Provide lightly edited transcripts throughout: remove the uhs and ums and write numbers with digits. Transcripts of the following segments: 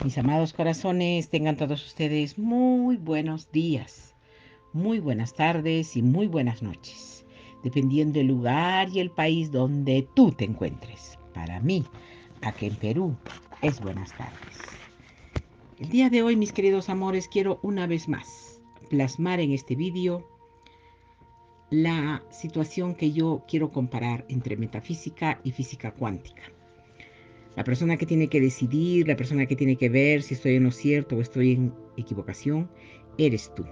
Mis amados corazones, tengan todos ustedes muy buenos días, muy buenas tardes y muy buenas noches, dependiendo del lugar y el país donde tú te encuentres. Para mí, aquí en Perú, es buenas tardes. El día de hoy, mis queridos amores, quiero una vez más plasmar en este vídeo la situación que yo quiero comparar entre metafísica y física cuántica. La persona que tiene que decidir, la persona que tiene que ver si estoy en lo cierto o estoy en equivocación, eres tú.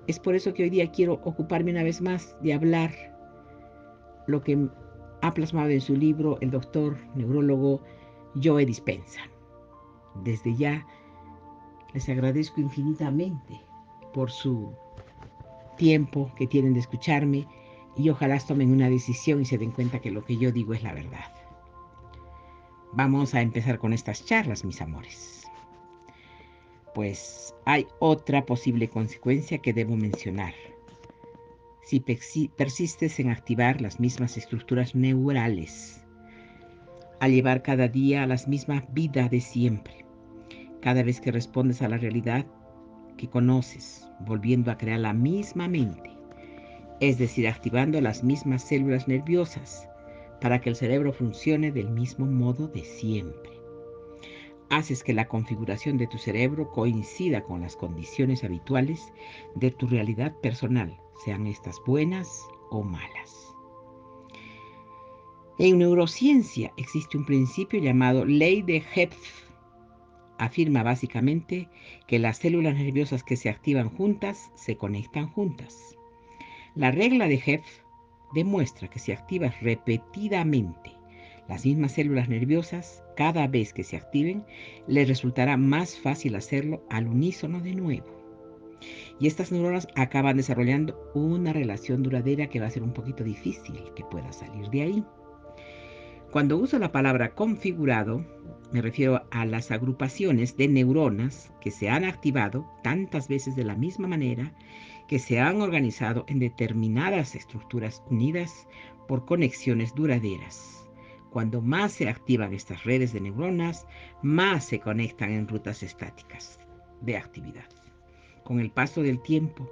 Es por eso que hoy día quiero ocuparme una vez más de hablar lo que ha plasmado en su libro el doctor neurólogo Joe Dispenza. Desde ya les agradezco infinitamente por su tiempo que tienen de escucharme y ojalá tomen una decisión y se den cuenta que lo que yo digo es la verdad. Vamos a empezar con estas charlas, mis amores. Pues hay otra posible consecuencia que debo mencionar. Si persistes en activar las mismas estructuras neurales, al llevar cada día las mismas vidas de siempre, cada vez que respondes a la realidad que conoces, volviendo a crear la misma mente, es decir, activando las mismas células nerviosas para que el cerebro funcione del mismo modo de siempre. Haces que la configuración de tu cerebro coincida con las condiciones habituales de tu realidad personal, sean estas buenas o malas. En neurociencia existe un principio llamado ley de Hepf. Afirma básicamente que las células nerviosas que se activan juntas se conectan juntas. La regla de Hepf demuestra que si activas repetidamente las mismas células nerviosas, cada vez que se activen, les resultará más fácil hacerlo al unísono de nuevo. Y estas neuronas acaban desarrollando una relación duradera que va a ser un poquito difícil que pueda salir de ahí. Cuando uso la palabra configurado, me refiero a las agrupaciones de neuronas que se han activado tantas veces de la misma manera, que se han organizado en determinadas estructuras unidas por conexiones duraderas. Cuando más se activan estas redes de neuronas, más se conectan en rutas estáticas de actividad. Con el paso del tiempo,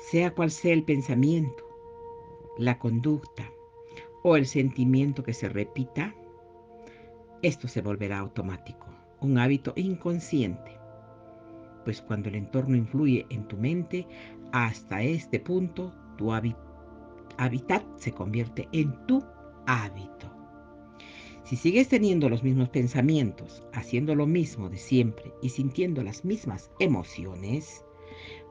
sea cual sea el pensamiento, la conducta o el sentimiento que se repita, esto se volverá automático, un hábito inconsciente, pues cuando el entorno influye en tu mente, hasta este punto tu hábitat se convierte en tu hábito. Si sigues teniendo los mismos pensamientos, haciendo lo mismo de siempre y sintiendo las mismas emociones,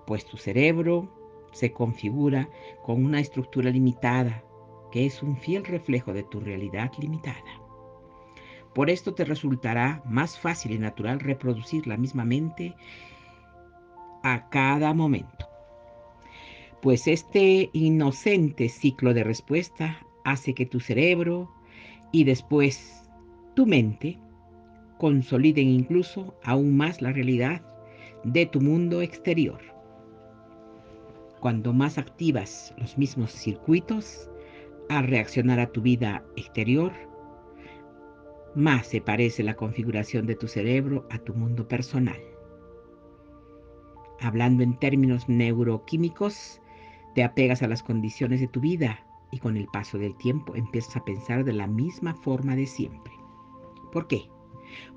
pues tu cerebro se configura con una estructura limitada, que es un fiel reflejo de tu realidad limitada. Por esto te resultará más fácil y natural reproducir la misma mente a cada momento, pues este inocente ciclo de respuesta hace que tu cerebro y después tu mente consoliden incluso aún más la realidad de tu mundo exterior. Cuando más activas los mismos circuitos al reaccionar a tu vida exterior, más se parece la configuración de tu cerebro a tu mundo personal. Hablando en términos neuroquímicos, te apegas a las condiciones de tu vida y con el paso del tiempo empiezas a pensar de la misma forma de siempre. ¿Por qué?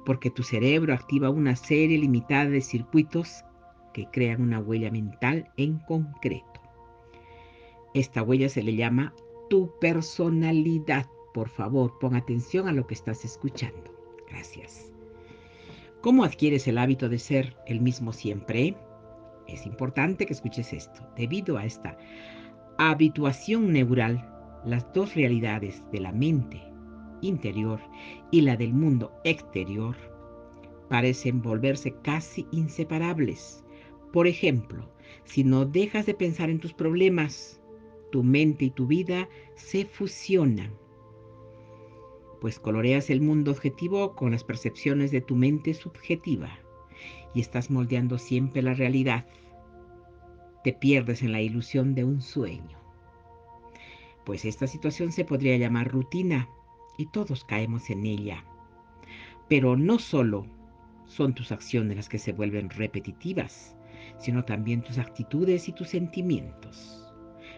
Porque tu cerebro activa una serie limitada de circuitos que crean una huella mental en concreto. Esta huella se le llama tu personalidad. Por favor, pon atención a lo que estás escuchando. Gracias. ¿Cómo adquieres el hábito de ser el mismo siempre? Es importante que escuches esto. Debido a esta habituación neural, las dos realidades de la mente interior y la del mundo exterior parecen volverse casi inseparables. Por ejemplo, si no dejas de pensar en tus problemas, tu mente y tu vida se fusionan, pues coloreas el mundo objetivo con las percepciones de tu mente subjetiva y estás moldeando siempre la realidad. Te pierdes en la ilusión de un sueño. Pues esta situación se podría llamar rutina y todos caemos en ella. Pero no solo son tus acciones las que se vuelven repetitivas, sino también tus actitudes y tus sentimientos.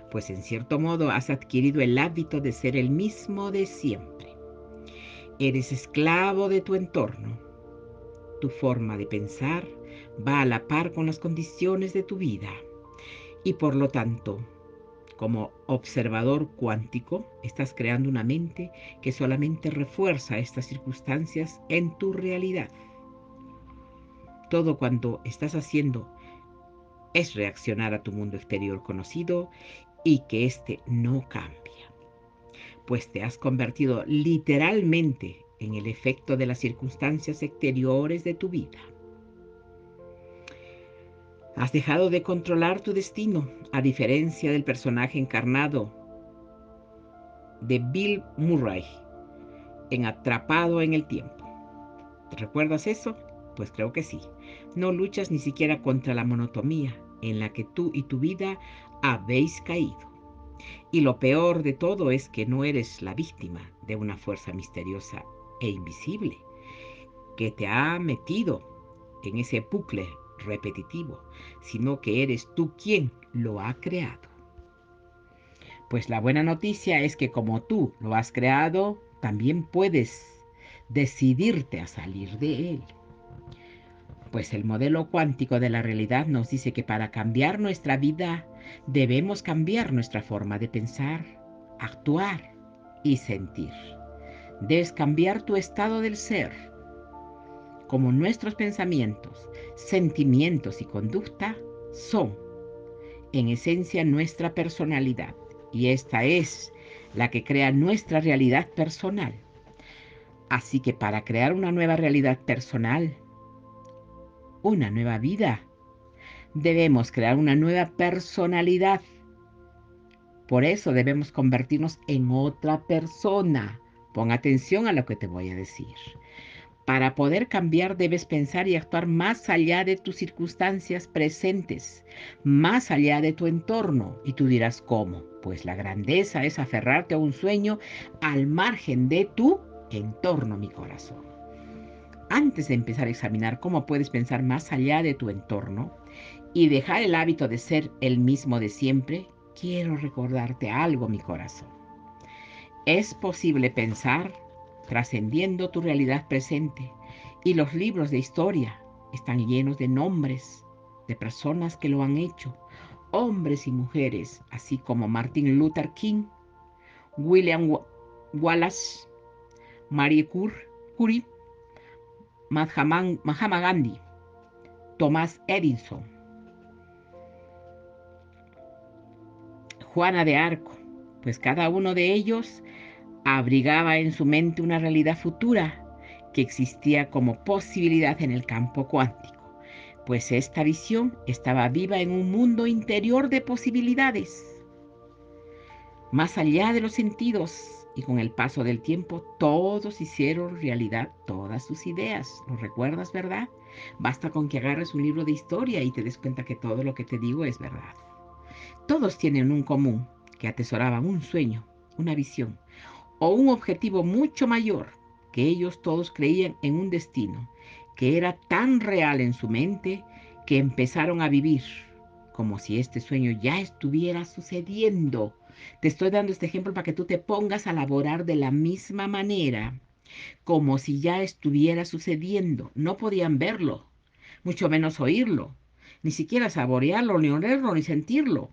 Pues en cierto modo has adquirido el hábito de ser el mismo de siempre. Eres esclavo de tu entorno. Tu forma de pensar va a la par con las condiciones de tu vida. Y por lo tanto, como observador cuántico, estás creando una mente que solamente refuerza estas circunstancias en tu realidad. Todo cuanto estás haciendo es reaccionar a tu mundo exterior conocido y que éste no cambia, pues te has convertido literalmente en el efecto de las circunstancias exteriores de tu vida. Has dejado de controlar tu destino, a diferencia del personaje encarnado de Bill Murray en Atrapado en el Tiempo. ¿Recuerdas eso? Pues creo que sí. No luchas ni siquiera contra la monotonía en la que tú y tu vida habéis caído. Y lo peor de todo es que no eres la víctima de una fuerza misteriosa e invisible que te ha metido en ese bucle repetitivo, sino que eres tú quien lo ha creado. Pues la buena noticia es que como tú lo has creado, también puedes decidirte a salir de él. Pues el modelo cuántico de la realidad nos dice que para cambiar nuestra vida debemos cambiar nuestra forma de pensar, actuar y sentir. Debes cambiar tu estado del ser, como nuestros pensamientos, sentimientos y conducta son, en esencia, nuestra personalidad. Y esta es la que crea nuestra realidad personal. Así que para crear una nueva realidad personal, una nueva vida, debemos crear una nueva personalidad. Por eso debemos convertirnos en otra persona. Pon atención a lo que te voy a decir. Para poder cambiar debes pensar y actuar más allá de tus circunstancias presentes, más allá de tu entorno. Y tú dirás, ¿cómo? Pues la grandeza es aferrarte a un sueño al margen de tu entorno, mi corazón. Antes de empezar a examinar cómo puedes pensar más allá de tu entorno y dejar el hábito de ser el mismo de siempre, quiero recordarte algo, mi corazón. Es posible pensar trascendiendo tu realidad presente, y los libros de historia están llenos de nombres de personas que lo han hecho, hombres y mujeres, así como Martin Luther King, William Wallace, Marie Curie, Mahatma Gandhi, Thomas Edison, Juana de Arco. Pues cada uno de ellos abrigaba en su mente una realidad futura que existía como posibilidad en el campo cuántico, pues esta visión estaba viva en un mundo interior de posibilidades, más allá de los sentidos, y con el paso del tiempo todos hicieron realidad todas sus ideas. ¿Lo recuerdas, verdad? Basta con que agarres un libro de historia y te des cuenta que todo lo que te digo es verdad. Todos tienen un común, que atesoraban un sueño, una visión, o un objetivo mucho mayor, que ellos todos creían en un destino, que era tan real en su mente que empezaron a vivir como si este sueño ya estuviera sucediendo. Te estoy dando este ejemplo para que tú te pongas a laborar de la misma manera, como si ya estuviera sucediendo. No podían verlo, mucho menos oírlo, ni siquiera saborearlo, ni olerlo, ni sentirlo,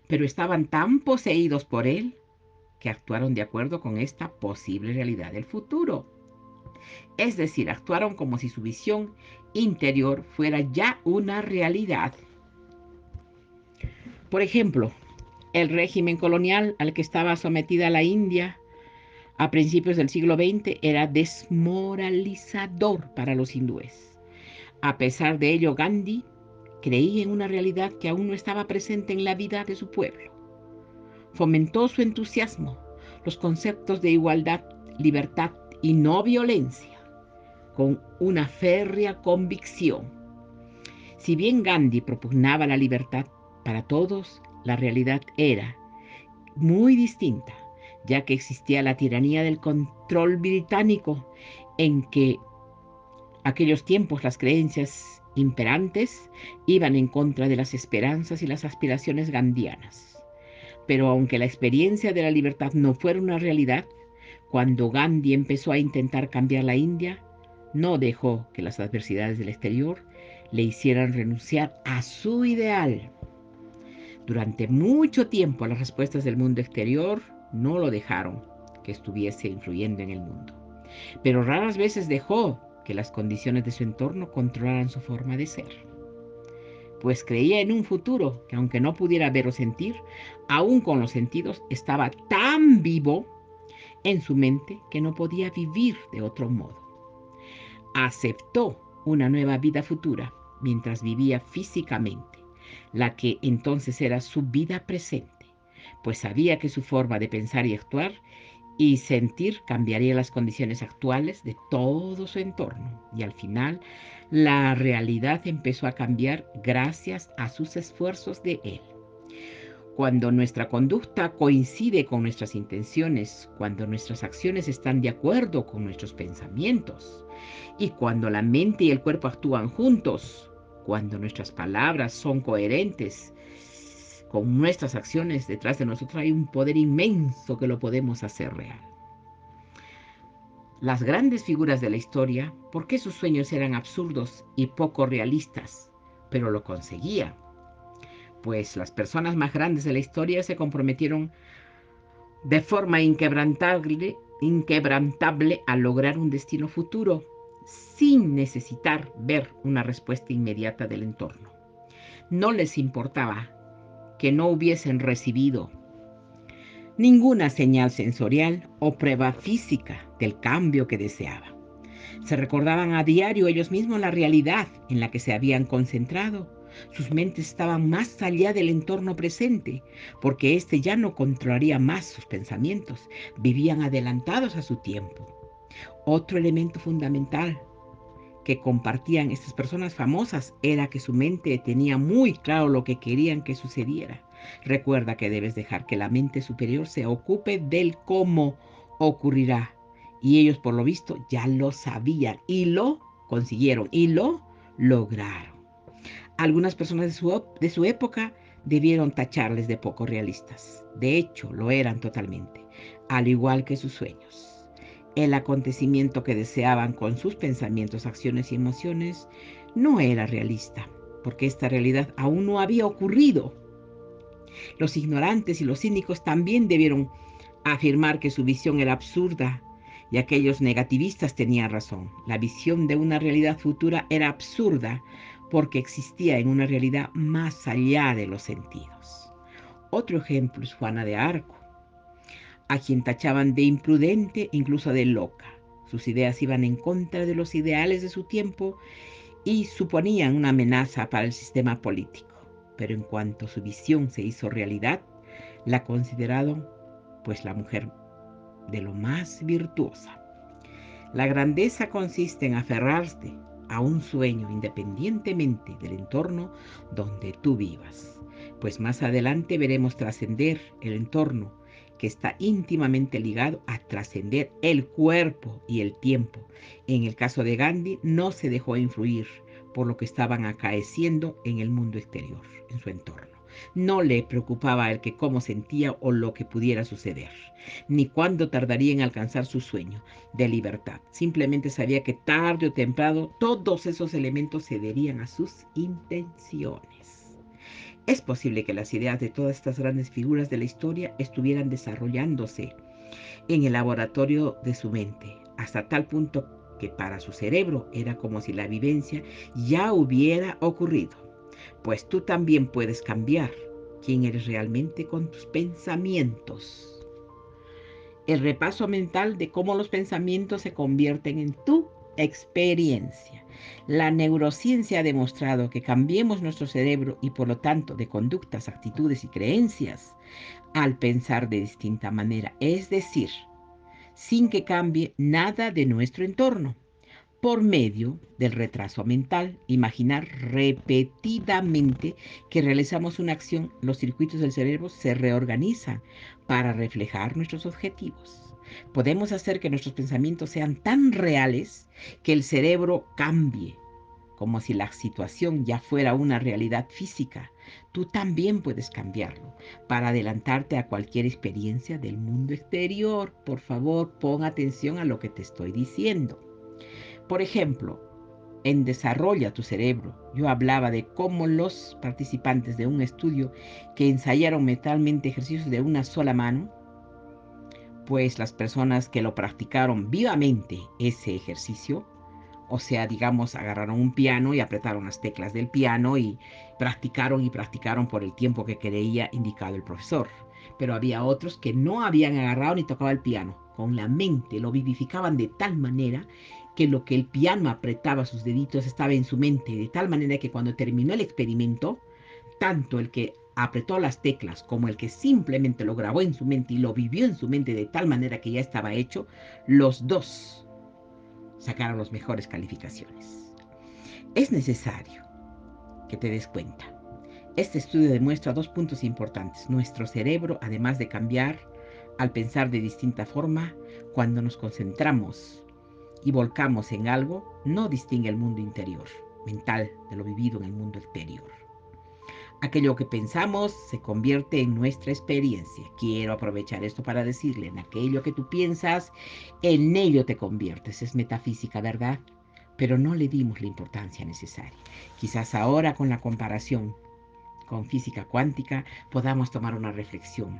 pero estaban tan poseídos por él que actuaron de acuerdo con esta posible realidad del futuro. Es decir, actuaron como si su visión interior fuera ya una realidad. Por ejemplo, el régimen colonial al que estaba sometida la India a principios del siglo XX era desmoralizador para los hindúes. A pesar de ello, Gandhi creía en una realidad que aún no estaba presente en la vida de su pueblo. Fomentó su entusiasmo, los conceptos de igualdad, libertad y no violencia, con una férrea convicción. Si bien Gandhi propugnaba la libertad para todos, la realidad era muy distinta, ya que existía la tiranía del control británico, en que Aquellos tiempos las creencias imperantes iban en contra de las esperanzas y las aspiraciones gandhianas. Pero aunque la experiencia de la libertad no fuera una realidad, cuando Gandhi empezó a intentar cambiar la India, no dejó que las adversidades del exterior le hicieran renunciar a su ideal. Durante mucho tiempo las respuestas del mundo exterior no lo dejaron que estuviese influyendo en el mundo, pero raras veces dejó que las condiciones de su entorno controlaran su forma de ser, pues creía en un futuro que, aunque no pudiera ver o sentir, aún con los sentidos estaba tan vivo en su mente que no podía vivir de otro modo. Aceptó una nueva vida futura mientras vivía físicamente, la que entonces era su vida presente, pues sabía que su forma de pensar y actuar y sentir cambiaría las condiciones actuales de todo su entorno. Y al final, la realidad empezó a cambiar gracias a sus esfuerzos de él. Cuando nuestra conducta coincide con nuestras intenciones, cuando nuestras acciones están de acuerdo con nuestros pensamientos, y cuando la mente y el cuerpo actúan juntos, cuando nuestras palabras son coherentes con nuestras acciones, detrás de nosotros hay un poder inmenso que lo podemos hacer real. Las grandes figuras de la historia, ¿por qué sus sueños eran absurdos y poco realistas? Pero lo conseguían. Pues las personas más grandes de la historia se comprometieron de forma inquebrantable a lograr un destino futuro sin necesitar ver una respuesta inmediata del entorno. No les importaba que no hubiesen recibido ninguna señal sensorial o prueba física del cambio que deseaban. Se recordaban a diario ellos mismos la realidad en la que se habían concentrado. Sus mentes estaban más allá del entorno presente, porque éste ya no controlaría más sus pensamientos. Vivían adelantados a su tiempo. Otro elemento fundamental que compartían estas personas famosas era que su mente tenía muy claro lo que querían que sucediera. Recuerda que debes dejar que la mente superior se ocupe del cómo ocurrirá. Y ellos, por lo visto, ya lo sabían y lo consiguieron y lo lograron. Algunas personas de su época debieron tacharles de poco realistas. De hecho, lo eran totalmente, al igual que sus sueños. El acontecimiento que deseaban con sus pensamientos, acciones y emociones no era realista, porque esta realidad aún no había ocurrido. Los ignorantes y los cínicos también debieron afirmar que su visión era absurda, y aquellos negativistas tenían razón. La visión de una realidad futura era absurda porque existía en una realidad más allá de los sentidos. Otro ejemplo es Juana de Arco, a quien tachaban de imprudente, incluso de loca. Sus ideas iban en contra de los ideales de su tiempo y suponían una amenaza para el sistema político. Pero en cuanto su visión se hizo realidad, la consideraron pues la mujer de lo más virtuosa. La grandeza consiste en aferrarte a un sueño independientemente del entorno donde tú vivas, pues más adelante veremos trascender el entorno que está íntimamente ligado a trascender el cuerpo y el tiempo. En el caso de Gandhi, no se dejó influir por lo que estaban acaeciendo en el mundo exterior, en su entorno. No le preocupaba el que cómo sentía o lo que pudiera suceder, ni cuándo tardaría en alcanzar su sueño de libertad. Simplemente sabía que tarde o temprano todos esos elementos cederían a sus intenciones. Es posible que las ideas de todas estas grandes figuras de la historia estuvieran desarrollándose en el laboratorio de su mente, hasta tal punto que para su cerebro era como si la vivencia ya hubiera ocurrido. Pues tú también puedes cambiar quién eres realmente con tus pensamientos. El repaso mental de cómo los pensamientos se convierten en tu experiencia. La neurociencia ha demostrado que cambiemos nuestro cerebro y por lo tanto de conductas, actitudes y creencias al pensar de distinta manera, es decir, sin que cambie nada de nuestro entorno. Por medio del retraso mental, imaginar repetidamente que realizamos una acción, los circuitos del cerebro se reorganizan para reflejar nuestros objetivos. Podemos hacer que nuestros pensamientos sean tan reales que el cerebro cambie, como si la situación ya fuera una realidad física. Tú también puedes cambiarlo para adelantarte a cualquier experiencia del mundo exterior. Por favor, pon atención a lo que te estoy diciendo. Por ejemplo, en Desarrolla tu cerebro, yo hablaba de cómo los participantes de un estudio que ensayaron mentalmente ejercicios de una sola mano, pues las personas que lo practicaron vivamente ese ejercicio, o sea, digamos, agarraron un piano y apretaron las teclas del piano y practicaron por el tiempo que creía indicado el profesor. Pero había otros que no habían agarrado ni tocado el piano. Con la mente lo vivificaban de tal manera que lo que el piano apretaba sus deditos estaba en su mente, de tal manera que cuando terminó el experimento, tanto el que apretó las teclas como el que simplemente lo grabó en su mente y lo vivió en su mente de tal manera que ya estaba hecho, los dos sacaron las mejores calificaciones. Es necesario que te des cuenta. Este estudio demuestra dos puntos importantes. Nuestro cerebro, además de cambiar al pensar de distinta forma, cuando nos concentramos y volcamos en algo, no distingue el mundo interior, mental, de lo vivido en el mundo exterior. Aquello que pensamos se convierte en nuestra experiencia. Quiero aprovechar esto para decirle, en aquello que tú piensas, en ello te conviertes. Es metafísica, ¿verdad? Pero no le dimos la importancia necesaria. Quizás ahora con la comparación con física cuántica podamos tomar una reflexión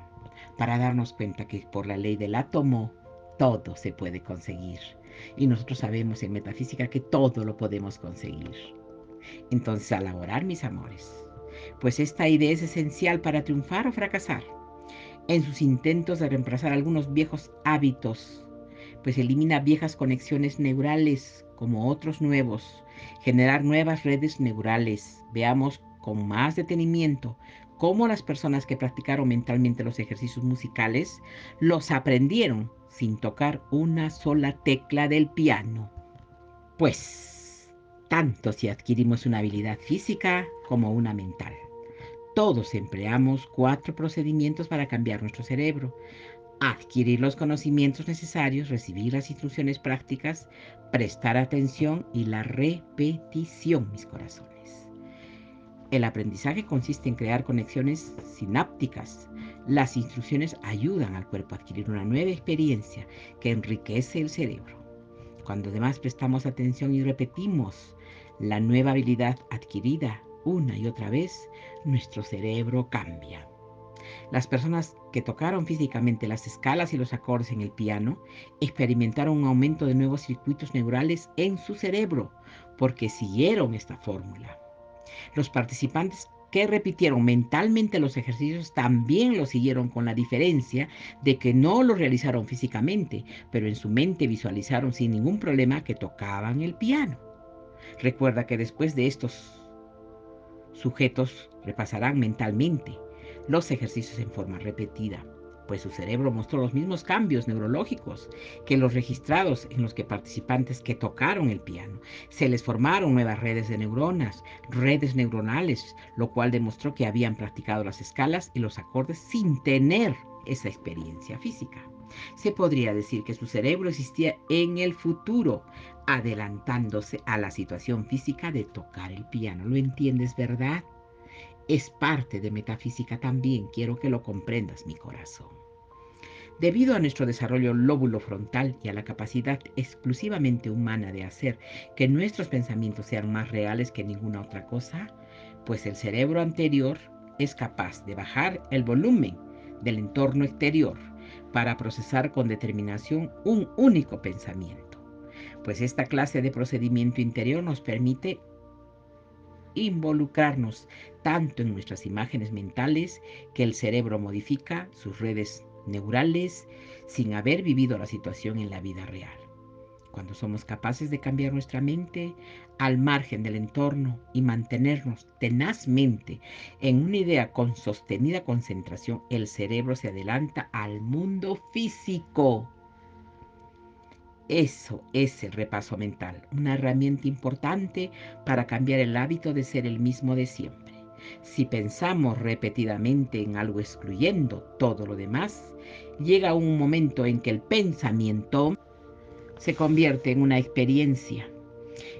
para darnos cuenta que por la ley del átomo todo se puede conseguir. Y nosotros sabemos en metafísica que todo lo podemos conseguir. Entonces, al orar, mis amores, pues esta idea es esencial para triunfar o fracasar en sus intentos de reemplazar algunos viejos hábitos, pues elimina viejas conexiones neurales como otros nuevos, generar nuevas redes neurales. Veamos con más detenimiento cómo las personas que practicaron mentalmente los ejercicios musicales los aprendieron sin tocar una sola tecla del piano. Pues, tanto si adquirimos una habilidad física como una mental. Todos empleamos 4 procedimientos para cambiar nuestro cerebro: adquirir los conocimientos necesarios, recibir las instrucciones prácticas, prestar atención y la repetición, mis corazones. El aprendizaje consiste en crear conexiones sinápticas. Las instrucciones ayudan al cuerpo a adquirir una nueva experiencia que enriquece el cerebro. Cuando además prestamos atención y repetimos la nueva habilidad adquirida una y otra vez, nuestro cerebro cambia. Las personas que tocaron físicamente las escalas y los acordes en el piano experimentaron un aumento de nuevos circuitos neurales en su cerebro porque siguieron esta fórmula. Los participantes que repitieron mentalmente los ejercicios también lo siguieron, con la diferencia de que no lo realizaron físicamente, pero en su mente visualizaron sin ningún problema que tocaban el piano. Recuerda que después de estos sujetos repasarán mentalmente los ejercicios en forma repetida, pues su cerebro mostró los mismos cambios neurológicos que los registrados en los que participantes que tocaron el piano. Se les formaron nuevas redes de neuronas, redes neuronales, lo cual demostró que habían practicado las escalas y los acordes sin tener esa experiencia física. Se podría decir que su cerebro existía en el futuro, adelantándose a la situación física de tocar el piano. ¿Lo entiendes, verdad? Es parte de metafísica también. Quiero que lo comprendas, mi corazón. Debido a nuestro desarrollo lóbulo frontal y a la capacidad exclusivamente humana de hacer que nuestros pensamientos sean más reales que ninguna otra cosa, pues el cerebro anterior es capaz de bajar el volumen del entorno exterior para procesar con determinación un único pensamiento. Pues esta clase de procedimiento interior nos permite involucrarnos tanto en nuestras imágenes mentales que el cerebro modifica sus redes neurales sin haber vivido la situación en la vida real. Cuando somos capaces de cambiar nuestra mente al margen del entorno y mantenernos tenazmente en una idea con sostenida concentración, el cerebro se adelanta al mundo físico. Eso es el repaso mental, una herramienta importante para cambiar el hábito de ser el mismo de siempre. Si pensamos repetidamente en algo excluyendo todo lo demás, llega un momento en que el pensamiento se convierte en una experiencia.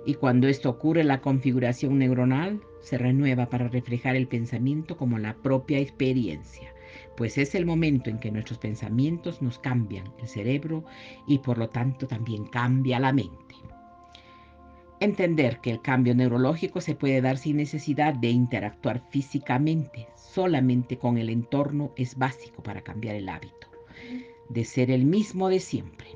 Y cuando esto ocurre, la configuración neuronal se renueva para reflejar el pensamiento como la propia experiencia, pues es el momento en que nuestros pensamientos nos cambian el cerebro y por lo tanto también cambia la mente. Entender que el cambio neurológico se puede dar sin necesidad de interactuar físicamente, solamente con el entorno, es básico para cambiar el hábito de ser el mismo de siempre,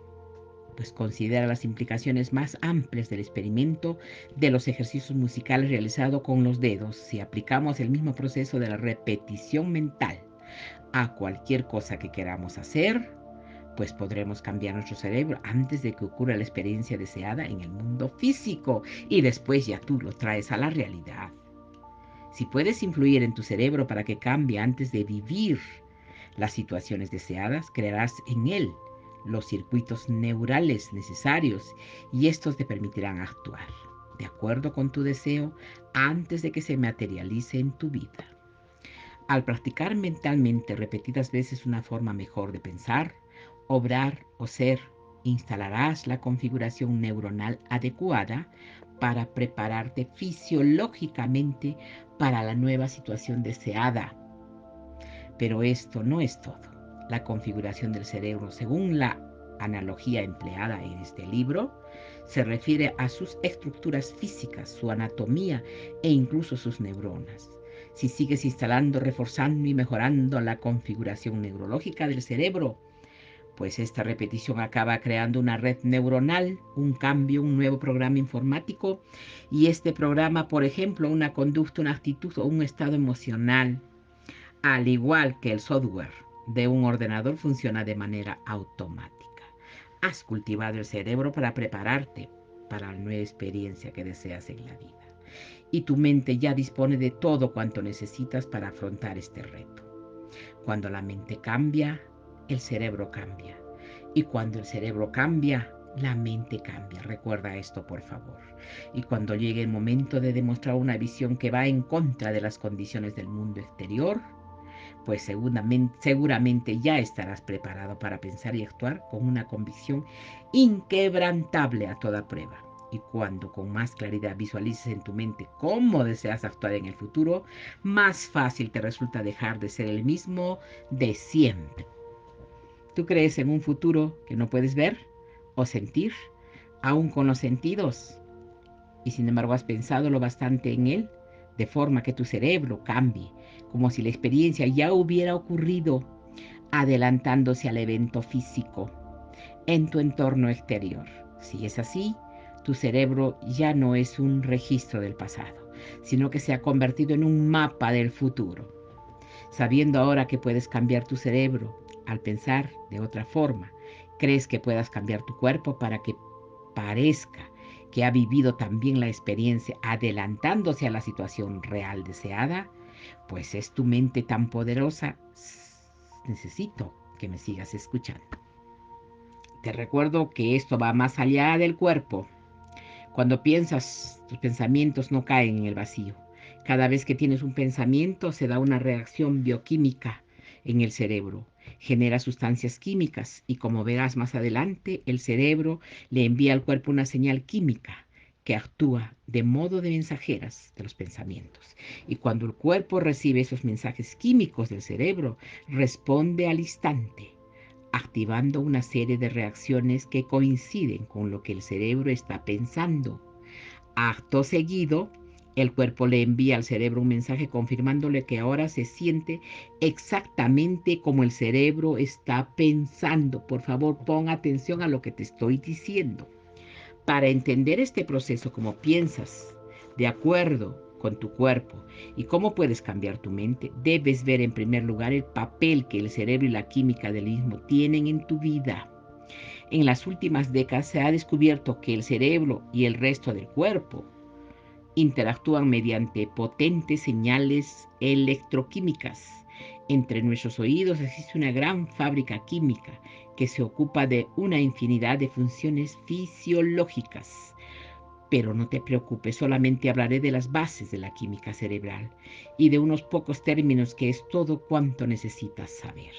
pues considera las implicaciones más amplias del experimento de los ejercicios musicales realizados con los dedos. Si aplicamos el mismo proceso de la repetición mental a cualquier cosa que queramos hacer, pues podremos cambiar nuestro cerebro antes de que ocurra la experiencia deseada en el mundo físico y después ya tú lo traes a la realidad. Si puedes influir en tu cerebro para que cambie antes de vivir las situaciones deseadas, crearás en él los circuitos neurales necesarios y estos te permitirán actuar de acuerdo con tu deseo antes de que se materialice en tu vida. Al practicar mentalmente repetidas veces una forma mejor de pensar, obrar o ser, instalarás la configuración neuronal adecuada para prepararte fisiológicamente para la nueva situación deseada. Pero esto no es todo. La configuración del cerebro, según la analogía empleada en este libro, se refiere a sus estructuras físicas, su anatomía e incluso sus neuronas. Si sigues instalando, reforzando y mejorando la configuración neurológica del cerebro, pues esta repetición acaba creando una red neuronal, un cambio, un nuevo programa informático, y este programa, por ejemplo, una conducta, una actitud o un estado emocional, al igual que el software de un ordenador, funciona de manera automática. Has cultivado el cerebro para prepararte para la nueva experiencia que deseas en la vida. Y tu mente ya dispone de todo cuanto necesitas para afrontar este reto. Cuando la mente cambia, el cerebro cambia. Y cuando el cerebro cambia, la mente cambia. Recuerda esto, por favor. Y cuando llegue el momento de demostrar una visión que va en contra de las condiciones del mundo exterior, pues seguramente ya estarás preparado para pensar y actuar con una convicción inquebrantable a toda prueba. Y cuando con más claridad visualices en tu mente cómo deseas actuar en el futuro, más fácil te resulta dejar de ser el mismo de siempre. ¿Tú crees en un futuro que no puedes ver o sentir, aún con los sentidos? Y sin embargo has pensado lo bastante en él, de forma que tu cerebro cambie, como si la experiencia ya hubiera ocurrido, adelantándose al evento físico en tu entorno exterior. Si es así, tu cerebro ya no es un registro del pasado, sino que se ha convertido en un mapa del futuro. Sabiendo ahora que puedes cambiar tu cerebro al pensar de otra forma, crees que puedas cambiar tu cuerpo para que parezca que ha vivido también la experiencia adelantándose a la situación real deseada, pues es tu mente tan poderosa. Necesito que me sigas escuchando. Te recuerdo que esto va más allá del cuerpo. Cuando piensas, tus pensamientos no caen en el vacío. Cada vez que tienes un pensamiento se da una reacción bioquímica en el cerebro. Genera sustancias químicas y como verás más adelante, el cerebro le envía al cuerpo una señal química que actúa de modo de mensajeras de los pensamientos. Y cuando el cuerpo recibe esos mensajes químicos del cerebro, responde al instante, activando una serie de reacciones que coinciden con lo que el cerebro está pensando. Acto seguido, el cuerpo le envía al cerebro un mensaje confirmándole que ahora se siente exactamente como el cerebro está pensando. Por favor, pon atención a lo que te estoy diciendo. Para entender este proceso, como piensas, de acuerdo con tu cuerpo y cómo puedes cambiar tu mente, debes ver en primer lugar el papel que el cerebro y la química del mismo tienen en tu vida. En las últimas décadas se ha descubierto que el cerebro y el resto del cuerpo interactúan mediante potentes señales electroquímicas. Entre nuestros oídos existe una gran fábrica química que se ocupa de una infinidad de funciones fisiológicas. Pero no te preocupes, solamente hablaré de las bases de la química cerebral y de unos pocos términos que es todo cuanto necesitas saber.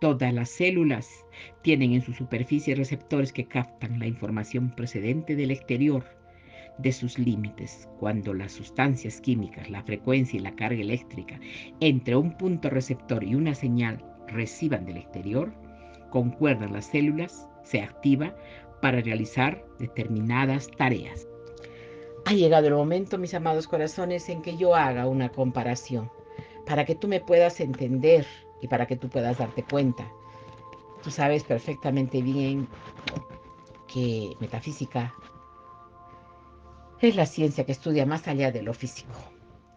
Todas las células tienen en su superficie receptores que captan la información procedente del exterior de sus límites. Cuando las sustancias químicas, la frecuencia y la carga eléctrica entre un punto receptor y una señal reciban del exterior, concuerdan las células, se activa para realizar determinadas tareas. Ha llegado el momento, mis amados corazones, en que yo haga una comparación para que tú me puedas entender y para que tú puedas darte cuenta. Tú sabes perfectamente bien que metafísica es la ciencia que estudia más allá de lo físico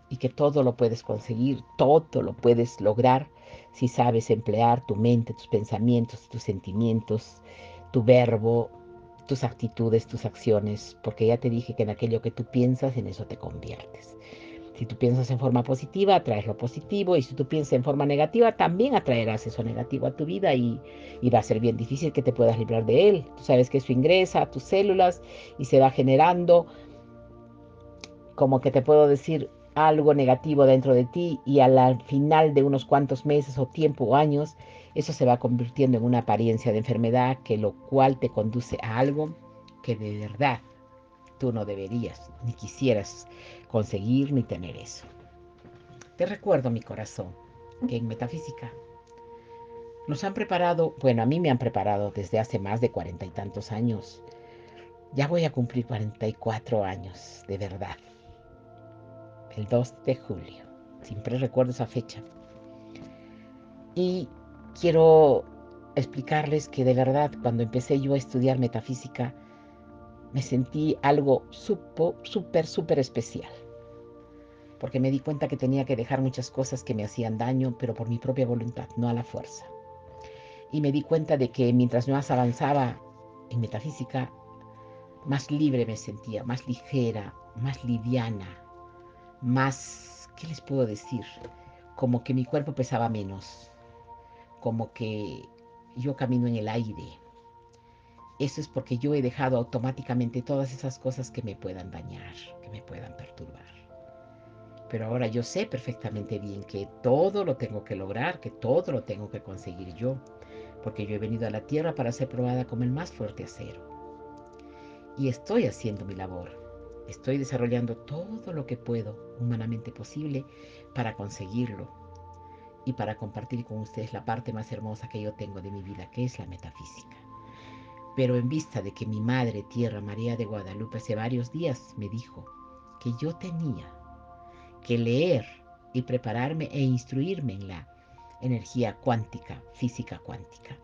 y que todo lo puedes conseguir, todo lo puedes lograr si sabes emplear tu mente, tus pensamientos, tus sentimientos, tu verbo, tus actitudes, tus acciones, porque ya te dije que en aquello que tú piensas, en eso te conviertes. Si tú piensas en forma positiva, atraes lo positivo, y si tú piensas en forma negativa, también atraerás eso negativo a tu vida y va a ser bien difícil que te puedas librar de él. Tú sabes que eso ingresa a tus células y se va generando, como que te puedo decir, algo negativo dentro de ti, y al final de unos cuantos meses o tiempo o años, eso se va convirtiendo en una apariencia de enfermedad, que lo cual te conduce a algo que de verdad tú no deberías ni quisieras conseguir ni tener eso. Te recuerdo, mi corazón, que en metafísica nos han preparado, bueno, a mí me han preparado desde hace más de 40 y tantos años. Ya voy a cumplir 44 años, de verdad. El 2 de julio. Siempre recuerdo esa fecha. Y quiero explicarles que de verdad, cuando empecé yo a estudiar metafísica, me sentí algo súper especial. Porque me di cuenta que tenía que dejar muchas cosas que me hacían daño, pero por mi propia voluntad, no a la fuerza. Y me di cuenta de que mientras más avanzaba en metafísica, más libre me sentía, más ligera, más liviana, más, ¿qué les puedo decir? Como que mi cuerpo pesaba menos, como que yo camino en el aire. Eso es porque yo he dejado automáticamente todas esas cosas que me puedan dañar, que me puedan perturbar. Pero ahora yo sé perfectamente bien que todo lo tengo que lograr, que todo lo tengo que conseguir yo, porque yo he venido a la tierra para ser probada como el más fuerte acero. Y estoy haciendo mi labor. Estoy desarrollando todo lo que puedo humanamente posible para conseguirlo y para compartir con ustedes la parte más hermosa que yo tengo de mi vida, que es la metafísica. Pero en vista de que mi madre tierra, María de Guadalupe, hace varios días me dijo que yo tenía que leer y prepararme e instruirme en la energía cuántica, física cuántica,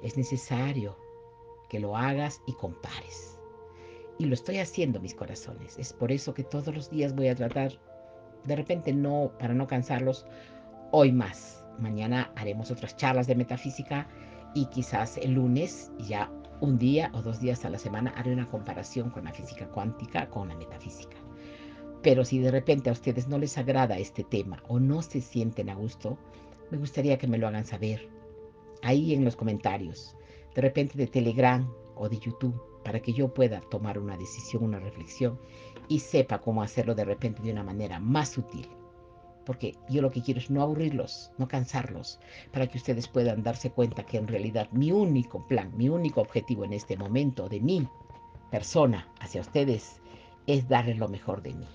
es necesario que lo hagas y compares. Y lo estoy haciendo, mis corazones. Es por eso que todos los días voy a tratar, de repente no, para no cansarlos, hoy más. Mañana haremos otras charlas de metafísica y quizás el lunes, ya un día o 2 días a la semana, haré una comparación con la física cuántica, con la metafísica. Pero si de repente a ustedes no les agrada este tema o no se sienten a gusto, me gustaría que me lo hagan saber ahí en los comentarios, de repente de Telegram o de YouTube, para que yo pueda tomar una decisión, una reflexión y sepa cómo hacerlo de repente de una manera más sutil. Porque yo lo que quiero es no aburrirlos, no cansarlos, para que ustedes puedan darse cuenta que en realidad mi único plan, mi único objetivo en este momento de mi persona hacia ustedes es darles lo mejor de mí.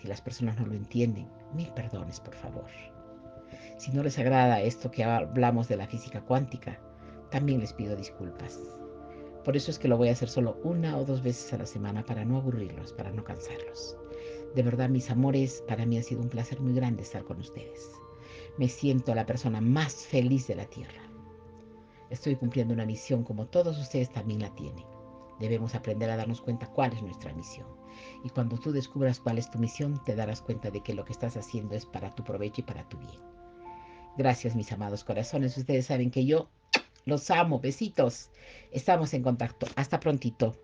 Si las personas no lo entienden, mil perdones, por favor. Si no les agrada esto que hablamos de la física cuántica, también les pido disculpas. Por eso es que lo voy a hacer solo 1 o 2 veces a la semana, para no aburrirlos, para no cansarlos. De verdad, mis amores, para mí ha sido un placer muy grande estar con ustedes. Me siento la persona más feliz de la tierra. Estoy cumpliendo una misión como todos ustedes también la tienen. Debemos aprender a darnos cuenta cuál es nuestra misión. Y cuando tú descubras cuál es tu misión, te darás cuenta de que lo que estás haciendo es para tu provecho y para tu bien. Gracias, mis amados corazones. Ustedes saben que yo los amo. Besitos. Estamos en contacto. Hasta prontito.